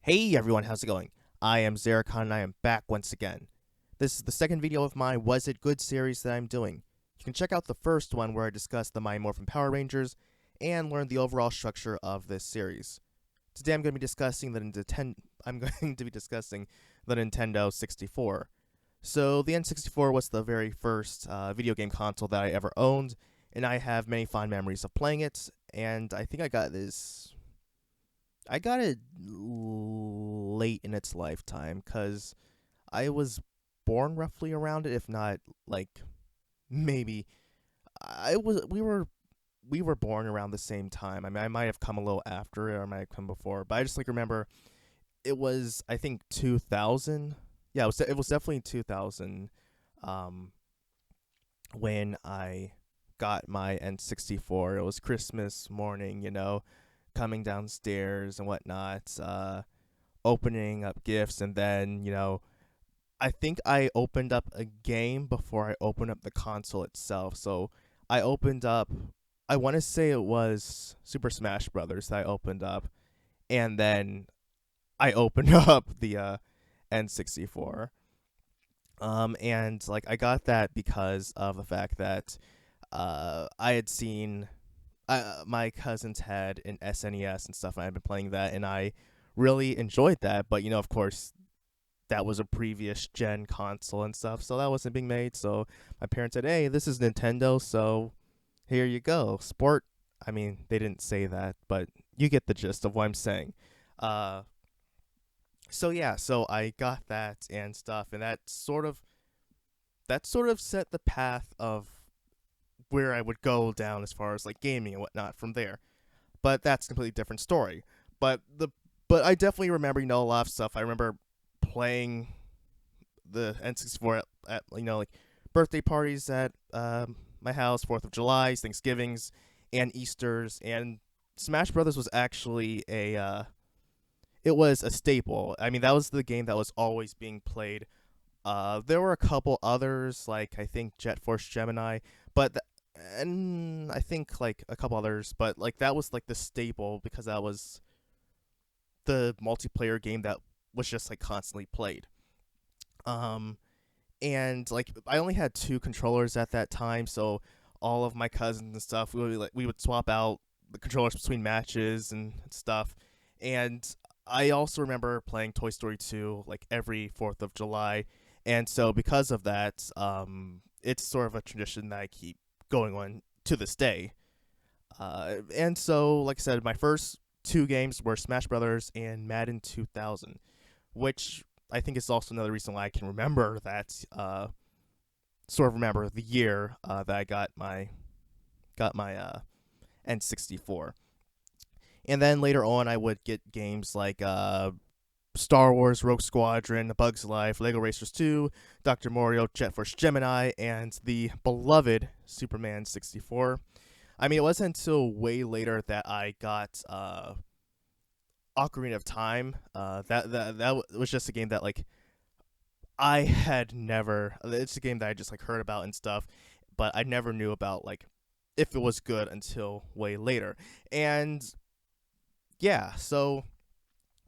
Hey everyone, how's it going? I am Xeracon and I am back once again. This is the second video of my Was It Good series that I'm doing. You can check out the first one where I discuss the Mighty Morphin Power Rangers and learn the overall structure of this series. Today I'm going to be discussing the Nintendo 64. So the N64 was the very first video game console that I ever owned, and I have many fond memories of playing it, and I think I got it late in its lifetime because I was born roughly around it, if not like maybe I was. We were born around the same time. I mean, I might have come a little after it, or I might have come before, but I just remember it was I think 2000. Yeah, it was definitely 2000. Um, when I got my N64, it was Christmas morning. Coming downstairs and whatnot, opening up gifts, and then I think I opened up a game before I opened up the console itself. So I opened up, I want to say it was Super Smash Brothers that I opened up, and then I opened up the N64. And I got that because of the fact that I had seen my cousins had an SNES and stuff, and I've been playing that, and I really enjoyed that. But of course, that was a previous gen console and stuff, so that wasn't being made. So my parents said, "Hey, this is Nintendo, so here you go, sport." I mean, they didn't say that, but you get the gist of what I'm saying. Uh, so yeah, so I got that and stuff, and that sort of set the path of where I would go down as far as gaming and whatnot from there. But that's a completely different story. But the but I definitely remember a lot of stuff. I remember playing the N64 at birthday parties at my house, 4th of July's, Thanksgivings, and Easter's, and Smash Brothers was actually it was a staple. I mean, that was the game that was always being played. There were a couple others, like I think Jet Force Gemini, but and I think a couple others, but that was the staple because that was the multiplayer game that was just constantly played. Um, and I only had two controllers at that time, so all of my cousins and stuff, we would swap out the controllers between matches and stuff. And I also remember playing Toy Story 2 every 4th of July. And so because of that, it's sort of a tradition that I keep going on to this day. And so, like I said, my first two games were Smash Brothers and Madden 2000, which I think is also another reason why I can remember that. Sort of remember the year that I got my N64. And then later on, I would get games like Star Wars, Rogue Squadron, A Bug's Life, Lego Racers 2, Dr. Mario, Jet Force Gemini, and the beloved Superman 64. I mean, it wasn't until way later that I got Ocarina of Time. That was just a game that I had never. It's a game that I just heard about and stuff, but I never knew about if it was good until way later. And yeah, so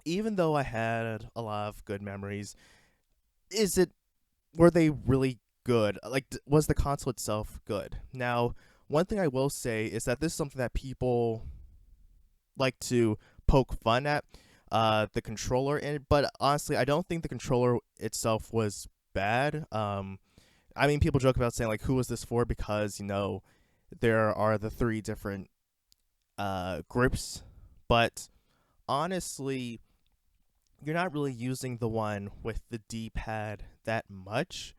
even though I had a lot of good memories, is it were they really good? Was the console itself good? Now, one thing I will say is that this is something that people like to poke fun at, the controller in it, but honestly, I don't think the controller itself was bad. I mean, people joke about saying who was this for, because there are the three different grips, but honestly, you're not really using the one with the D-pad that much.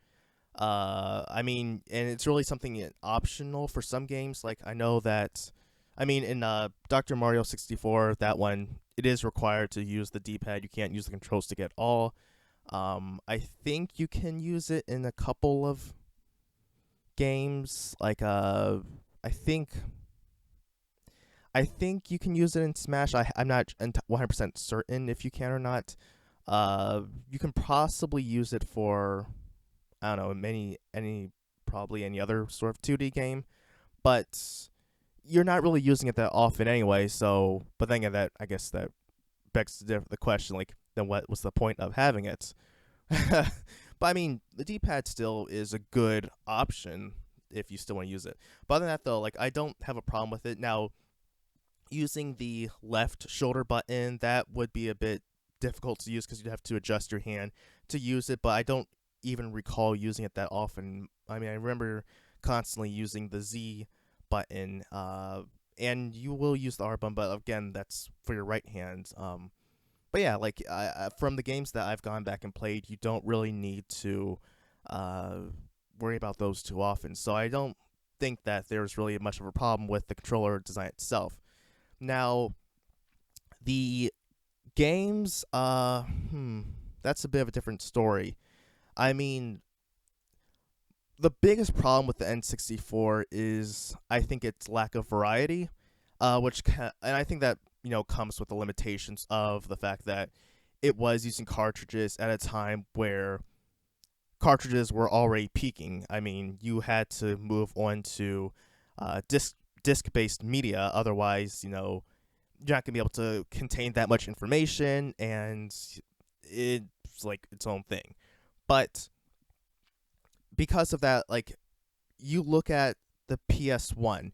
I mean, and it's really something optional for some games. I know that, I mean, in Dr. Mario 64, that one, it is required to use the D-pad. You can't use the control stick at all. I think you can use it in a couple of games. I think you can use it in Smash. I'm not 100% certain if you can or not. You can possibly use it for, I don't know, probably any other sort of 2D game, but you're not really using it that often anyway. So, but then again, I guess that begs the question, then what was the point of having it? But I mean, the D-pad still is a good option if you still want to use it. But other than that, though, like I don't have a problem with it. Now, using the left shoulder button, that would be a bit difficult to use because you'd have to adjust your hand to use it. But I don't even recall using it that often. I mean, I remember constantly using the Z button, and you will use the R button, but again, that's for your right hand. But yeah, like from the games that I've gone back and played, you don't really need to uh, worry about those too often. So I don't think that there's really much of a problem with the controller design itself. Now, the games, that's a bit of a different story. I mean, the biggest problem with the N64 is I think its lack of variety, and I think that comes with the limitations of the fact that it was using cartridges at a time where cartridges were already peaking. I mean, you had to move on to disc based media, otherwise, you're not gonna be able to contain that much information, and it's like its own thing. But because of that, like you look at the PS1,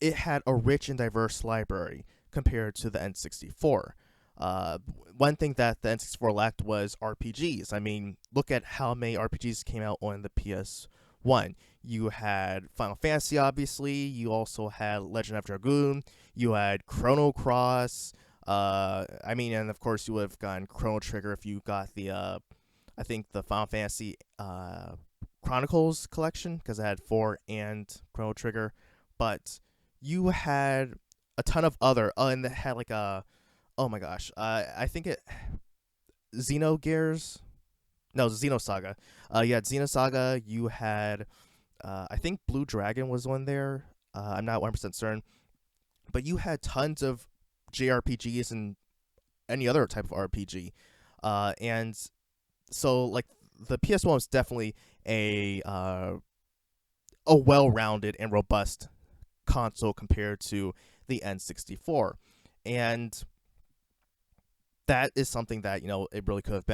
it had a rich and diverse library compared to the N64. Uh, One thing that the N64 lacked was RPGs. I mean, look at how many RPGs came out on the PS1. You had Final Fantasy, obviously. You also had Legend of Dragoon. You had Chrono Cross. I mean, and of course, you would have gotten Chrono Trigger if you got I think the Final Fantasy Chronicles collection, because it had 4 and Chrono Trigger. But you had a ton of other, and it had like oh my gosh, I think it Xenogears, no, Xenosaga. You had Xenosaga. You had, I think Blue Dragon was one there. I'm not 100% certain, but you had tons of JRPGs and any other type of RPG, and so like the PS1 was definitely a well-rounded and robust console compared to the N64, and that is something that it really could have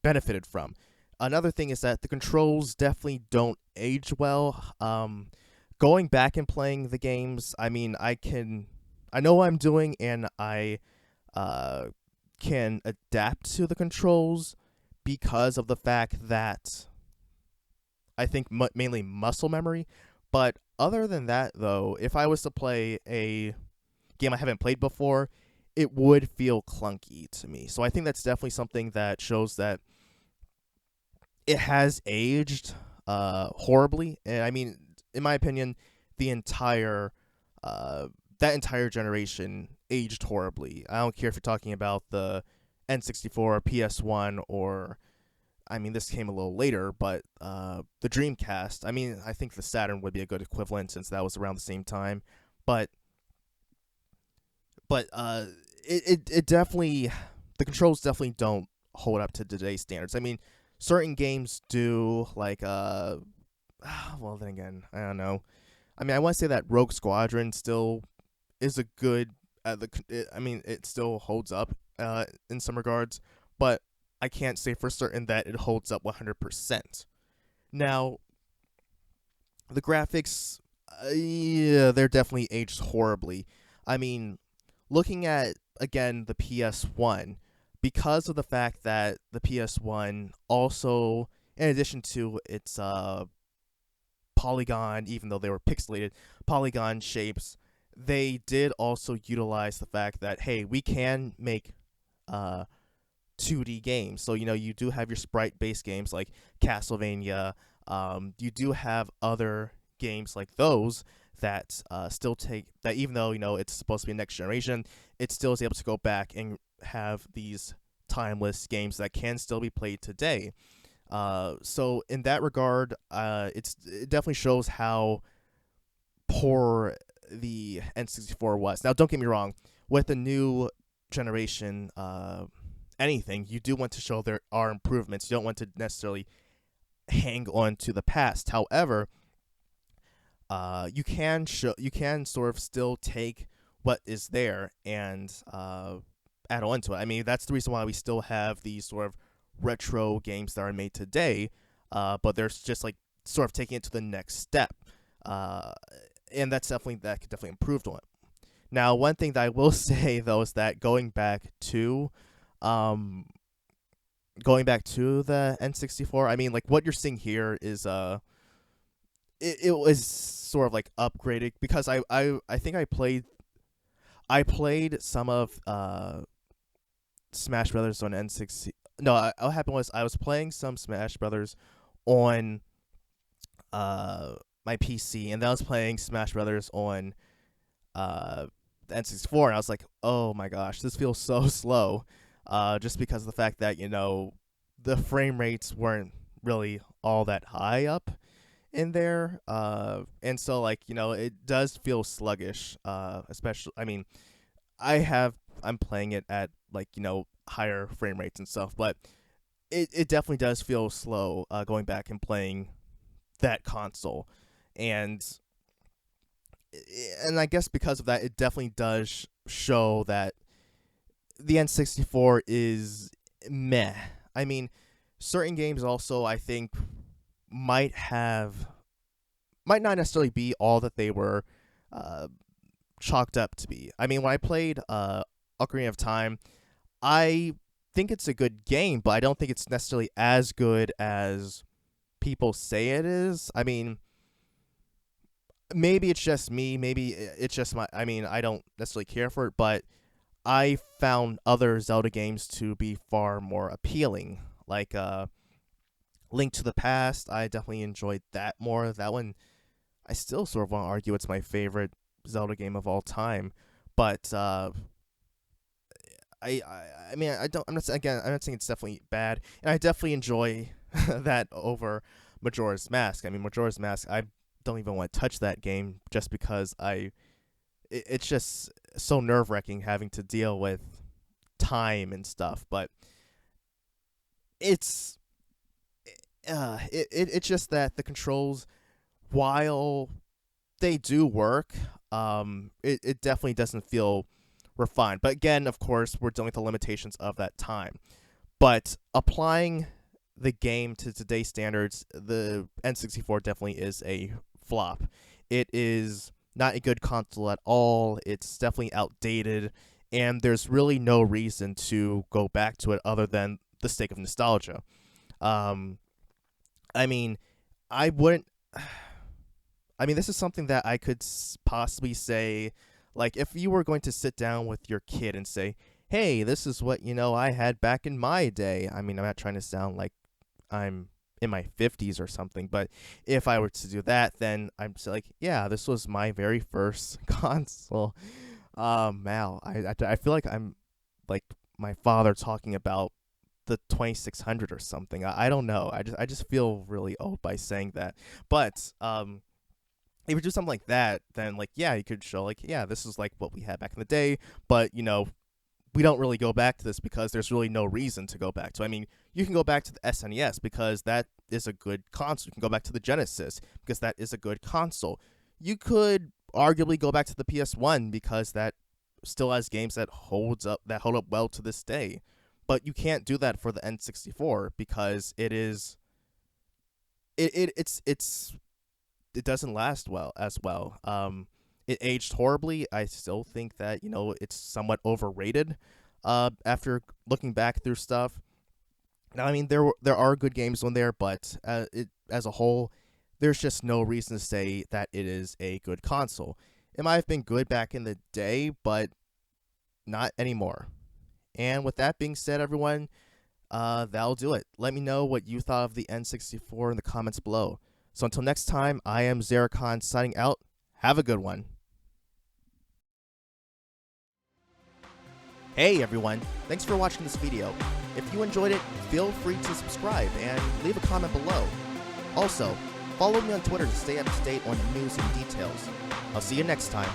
benefited from. Another thing is that the controls definitely don't age well. Going back and playing the games, I mean, I know what I'm doing, and I uh, can adapt to the controls because of the fact that I think mainly muscle memory. But other than that, though, if I was to play a game I haven't played before, it would feel clunky to me. So I think that's definitely something that shows that it has aged horribly. And I mean, in my opinion, the entire that entire generation aged horribly. I don't care if you're talking about the N64, PS1, or I mean, this came a little later, but the Dreamcast. I mean, I think the Saturn would be a good equivalent since that was around the same time. But but it definitely, the controls definitely don't hold up to today's standards. I mean, certain games do, like well then again, I don't know. I mean, I want to say that Rogue Squadron still is a good I mean, it still holds up in some regards, but I can't say for certain that it holds up 100%. Now, the graphics, yeah, they're definitely aged horribly. I mean, looking at again the PS1, because of the fact that the PS1 also, in addition to its polygon, even though they were pixelated polygon shapes, they did also utilize the fact that hey, we can make uh 2D games. So you do have your sprite based games like Castlevania. You do have other games like those that still take that, even though it's supposed to be next generation, it still is able to go back and have these timeless games that can still be played today. So in that regard, it definitely shows how poor the N64 was. Now, don't get me wrong, with the new generation, anything, you do want to show there are improvements. You don't want to necessarily hang on to the past. However, you can sort of still take what is there and add on to it. I mean, that's the reason why we still have these sort of retro games that are made today, but there's just like sort of taking it to the next step, uh, and that could definitely improve on it. Now, one thing that I will say though is that um, going back to the N64, I mean, like what you're seeing here is it was sort of like upgraded because I think I played some of Smash Brothers on N60. No, what happened was I was playing some Smash Brothers on my PC, and then I was playing Smash Brothers on the N64, and I was like, oh my gosh, this feels so slow, just because of the fact that the frame rates weren't really all that high up in there, and so like it does feel sluggish, especially. I mean, I'm playing it at like higher frame rates and stuff, but it definitely does feel slow going back and playing that console, and I guess because of that, it definitely does show that the N64 is meh. I mean, certain games also I think might not necessarily be all that they were chalked up to be. I mean, when I played Ocarina of Time, I think it's a good game, but I don't think it's necessarily as good as people say it is. I mean, maybe it's just me, maybe it's just I mean, I don't necessarily care for it, but I found other Zelda games to be far more appealing. Like Link to the Past, I definitely enjoyed that more. That one, I still sort of want to argue it's my favorite Zelda game of all time. But I mean, I'm not saying it's definitely bad, and I definitely enjoy that over Majora's Mask. I mean, Majora's Mask, I don't even want to touch that game just because it's just so nerve-wracking having to deal with time and stuff. But it's it's just that the controls, while they do work, it definitely doesn't feel refined. But again, of course, we're dealing with the limitations of that time. But applying the game to today's standards, the N64 definitely is a flop. It is not a good console at all. It's definitely outdated, and there's really no reason to go back to it other than the sake of nostalgia. I mean, I wouldn't. I mean, this is something that I could possibly say, like, if you were going to sit down with your kid and say, hey, this is what, I had back in my day. I mean, I'm not trying to sound like I'm in my 50s or something, but if I were to do that, then I'm just like, yeah, this was my very first console. Wow, I feel like I'm like my father talking about the 2600 or something. I don't know. I just feel really old by saying that. But if you do something like that, then like, yeah, you could show like, yeah, this is like what we had back in the day, but we don't really go back to this because there's really no reason to go back to. I mean, you can go back to the SNES because that is a good console. You can go back to the Genesis because that is a good console. You could arguably go back to the PS1 because that still has games that hold up well to this day. But you can't do that for the N64 because it doesn't last as well. It aged horribly. I still think that it's somewhat overrated. After looking back through stuff, now I mean there are good games on there, but as a whole, there's just no reason to say that it is a good console. It might have been good back in the day, but not anymore. And with that being said, everyone, that'll do it. Let me know what you thought of the N64 in the comments below. So until next time, I am iamxeracon signing out. Have a good one. Hey everyone, thanks for watching this video. If you enjoyed it, feel free to subscribe and leave a comment below. Also, follow me on Twitter to stay up to date on news and details. I'll see you next time.